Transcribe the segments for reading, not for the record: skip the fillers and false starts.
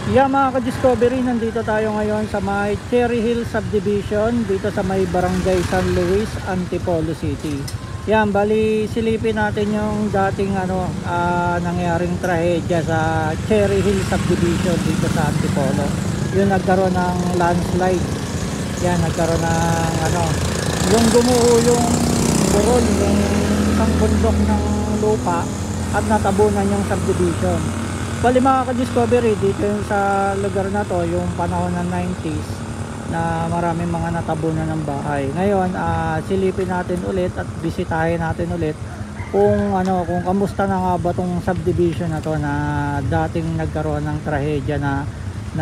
Yeah, mga ka-Discovery, nandito tayo ngayon sa may Cherry Hill Subdivision dito sa may Barangay San Luis, Antipolo City. Yan, bali silipin natin yung dating nangyaring trahedya sa Cherry Hill Subdivision dito sa Antipolo. Yung nagkaroon ng landslide. Yan, nagkaroon ng yung gumuho yung burol, yung isang bundok ng lupa at natabunan yung subdivision. Bali mga ka-Discovery, dito yung sa lugar na to, yung panahon ng 90s na maraming mga natabunan ng bahay. Ngayon, silipin natin ulit at bisitahin natin ulit kung kamusta na nga ba tong subdivision na to na dating nagkaroon ng trahedya na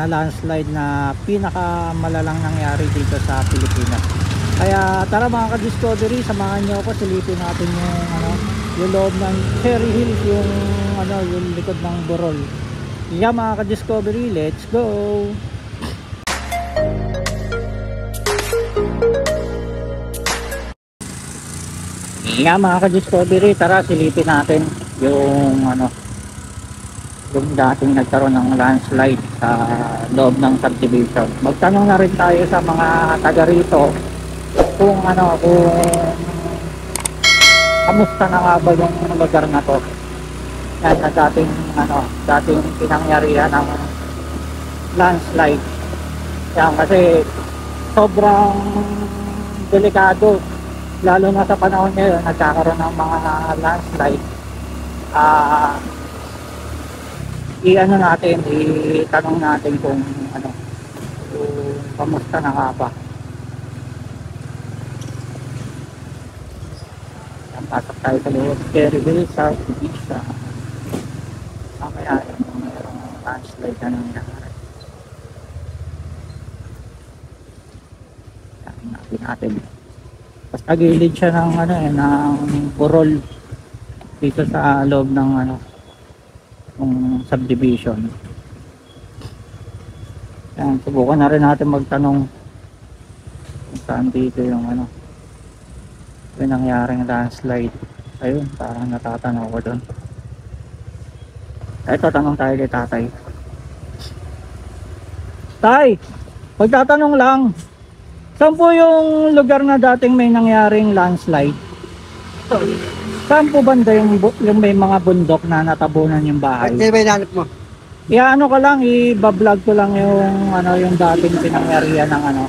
landslide na pinakamalalang nangyari dito sa Pilipinas. Kaya tara mga ka-Discovery, samahan niyo ako, silipin natin yung loob ng Cherry Hills, yung likod ng burol. Yeah, mga ka-Discovery, let's go. Yeah, mga ka-Discovery, tara silipin natin yung yung dating nagkaroon ng landslide sa loob ng subdivision. Magtanong na rin tayo sa mga taga rito kung kamusta na nga ba yung lugar na to. Yan na dating pinangyarihan ng landslide. Yan kasi sobrang delikado, lalo na sa panahon ngayon nagkakaroon ng mga landslide. Itanong natin kung kamusta na nga ba. Pasok tayo sa loob Cherry Hill South Ibiza. Kaya mayroong landslide na nangyari. Tingnan natin. Basta gilid siya ng burol dito sa loob ng ng subdivision. Yan, subukan na rin natin magtanong kung saan dito yung yung nangyaring landslide. Ayun, parang natatanaw ko doon. Ito, tanong tayo kay tatay. Tay, magtatanong lang, saan po yung lugar na dating may nangyaring landslide? Saan po banda yung may mga bundok na natabunan yung bahay? Hindi ba inanap mo? Ko lang, i-vlog ko lang yung dating pinangyarihan ng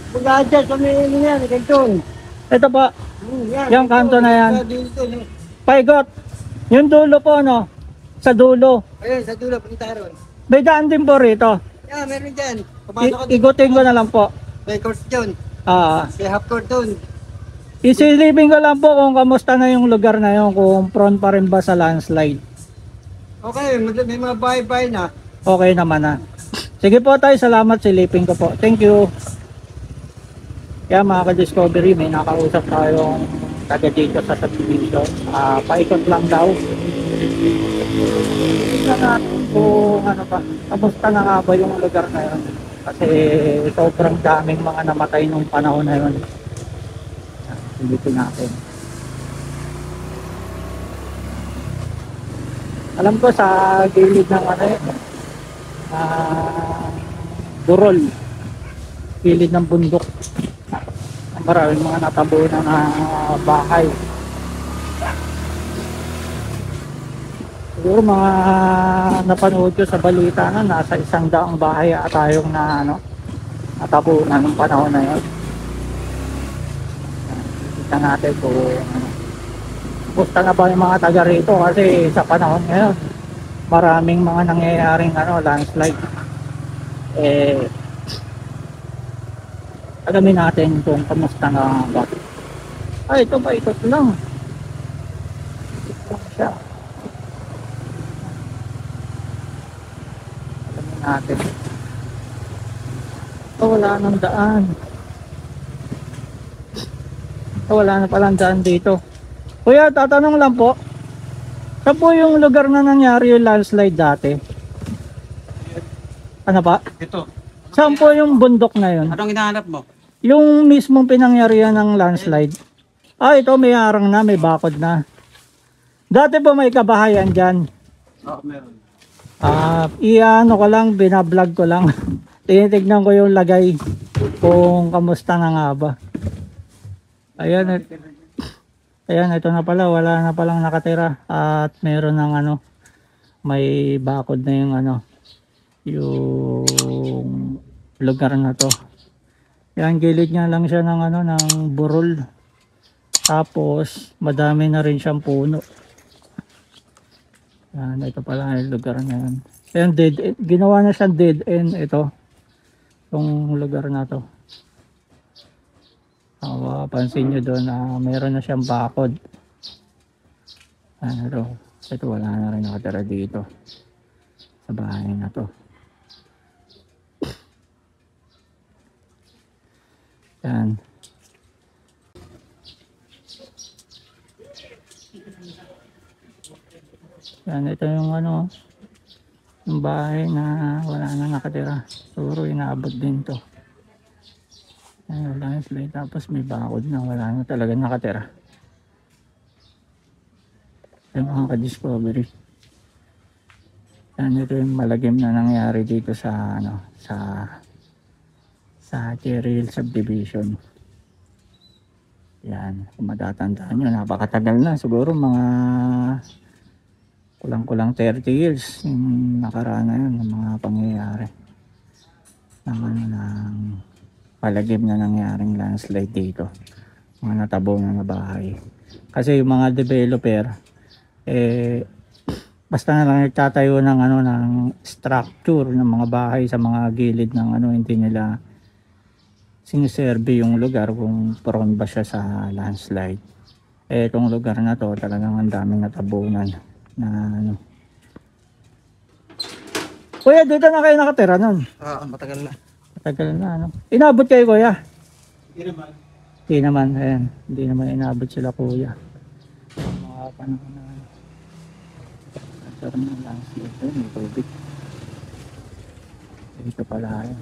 Buga dyan, sa may yan, kanton. Ito po, yung kanto na yan. Paigot, yung dulo po sa dulo. Ayun, sa dulo, punta ron. May daan din po rito. Yeah, meron dyan. Pumasok ka Igutin ko na lang po. may course dyan. May half court dun. Isilipin ko lang po kung kamusta na yung lugar na yun, kung prone pa rin ba sa landslide. Okay, may mga bahay-bahay na. Okay naman na. Sige po tayo, salamat, silipin ko po. Thank you. Kaya mga ka-Discovery, may nakausap tayong taga dito sa subdivision. Paikot lang daw. Tignan natin kung kamusta na nga ba yung lugar na yun. Kasi sobrang daming mga namatay nung panahon na yun. Silipin natin. Alam ko sa gilid ng burol, gilid ng bundok, maraming mga natabunan na bahay. Siguro mga napanood ko sa balita na nasa 100 bahay ata yung natabunan ng panahon na yun. Kita natin kung gusto na ba yung mga taga rito kasi sa panahon ngayon maraming mga nangyayaring landslide. Alamin natin kung kamusta na ba. Ito ba, ikot lang. Ikot lang siya. Alamin natin. Wala nang daan. Wala na palang daan dito. Kuya, tatanong lang po. Saan po yung lugar na nangyari yung landslide dati? Ano pa? Ito. Saan po yung bundok na yun? Anong hinahanap mo? Yung mismong pinangyarihan ng landslide. Ito may arang na, may bakod na. Dati po may kabahayan dyan. Oo, meron. Iano ko lang, binablog ko lang. Tinitignan ko yung lagay kung kamusta na nga ba. Ayan, ayan, ito na pala, wala na palang nakatira at meron ng ano, may bakod na yung ano, yung lugar na to. Yan, gilid niya lang siya ng ano, ng burol. Tapos madami na rin siyang puno. Yan, ito pala yung lugar na yan. Ayan, dead end. Ginawa na siyang dead end ito. Itong lugar na to. Pansin nyo doon na meron na siyang bakod. Pero ito wala na rin nakatira dito sa bahay na to. Yan. Yan, ito yung ano, yung bahay na wala na nakatira. Siguro inaabot din to. Yan, wala yung slide. Tapos may bakod na wala na talaga nakatira. Yung mga ka-discovery. Yan, ito yung malagim na nangyari dito sa ano, sa Cherry Hill Subdivision. Yan, kung matatandaan nyo, napakatagal na. Siguro mga kulang-kulang 30 years yung nakaraan na yun, ng mga pangyayari ng ano, ng palagim na nangyaring landslide dito, mga natabo na bahay. Kasi yung mga developer basta na lang nagtatayo ng ano, ng structure ng mga bahay sa mga gilid ng ano, hindi nila siniserve yung lugar kung prone ba siya sa landslide. Itong lugar na to talagang ang daming natabunan na ano. Kuya, dito na kayo nakatira nun? Matagal na. Matagal na, ano. Inabot kayo, kuya? Hindi naman. Hindi naman, ayan. Hindi naman inabot sila, kuya. Mga panahon na nagkaroon ng landslide. Ayun, may tubig. Dito pala, ayan.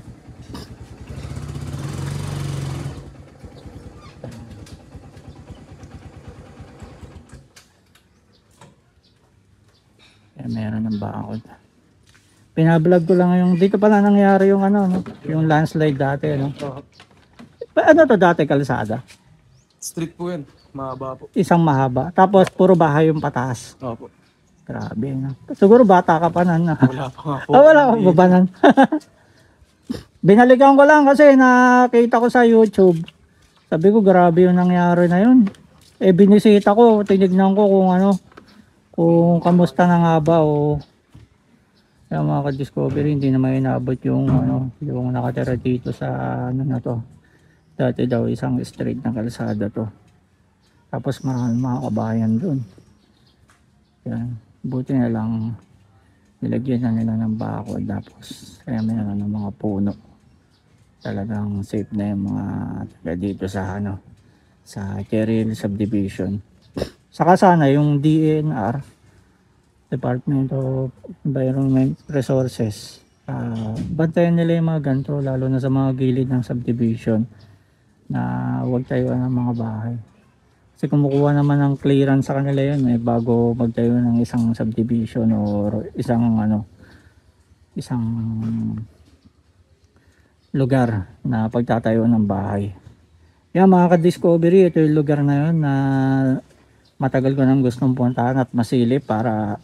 Meron ng bakod. Pinablog ko lang yung dito pala nangyari yung ano, no? Yung landslide dati, no? Ano to dati, kalsada? Street po yan. Mahaba po. Isang mahaba. Tapos puro bahay yung pataas. Opo. Grabe, no? Siguro bata ka pa nan. Wala pa nga po. Wala ka pa ba nan? Binalikan ko lang kasi nakita ko sa YouTube. Sabi ko, grabe yung nangyari na yun. Binisita ko, tinignan ko kung ano, kung kamusta na nga ba o yung mga ka-discovery, hindi naman inaabot yung ano, yung nakatira dito sa ano na to. Dati daw isang street na kalsada to. Tapos marami mga kabayan doon. Yan, buti na lang nilagyan na nila ng bakod, tapos kaya meron ng mga puno. Talagang safe na yung mga taga dito sa ano, sa Cherry Hill Subdivision. Saka sana yung DENR, Department of Environment Resources, bantayan nila yung mga ganito, lalo na sa mga gilid ng subdivision, na huwag tayuan ng mga bahay. Kasi kumukuha naman ng clearance sa kanila yun bago magtayo ng isang subdivision or isang ano, isang lugar na pagtatayo ng bahay. Yan mga ka-discovery, ito yung lugar na yun na matagal ko nang gustong puntahan at masilip para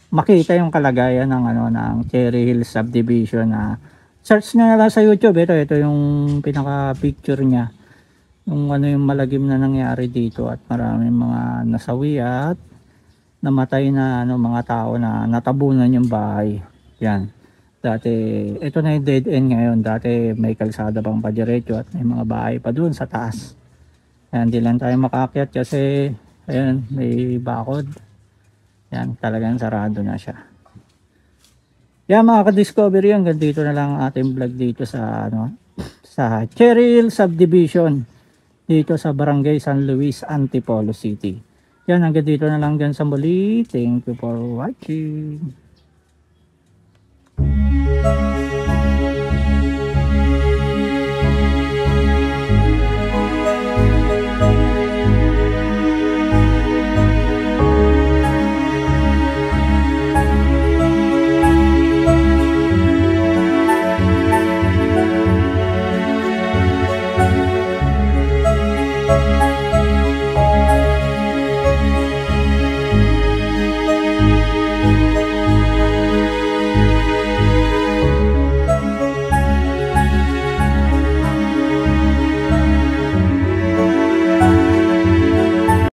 makita yung kalagayan ng ano, ng Cherry Hill Subdivision. Na search nyo na lang sa YouTube. Ito yung pinaka picture niya, yung ano, yung malagim na nangyari dito at maraming mga nasawi at namatay na ano, mga tao na natabunan yung bahay. Yan, dati ito na yung dead end ngayon. Dati may kalsada pang padiretso at may mga bahay pa dun sa taas. Yan, di lang tayo makaakyat kasi ayan, may bakod. Yan, talagang sarado na siya. Yan mga ka-discovery, hanggang dito na lang ang ating vlog dito sa ano, sa Cherry Hill Subdivision dito sa Barangay San Luis, Antipolo City. Yan, hanggang dito na lang dyan sa muli. Thank you for watching.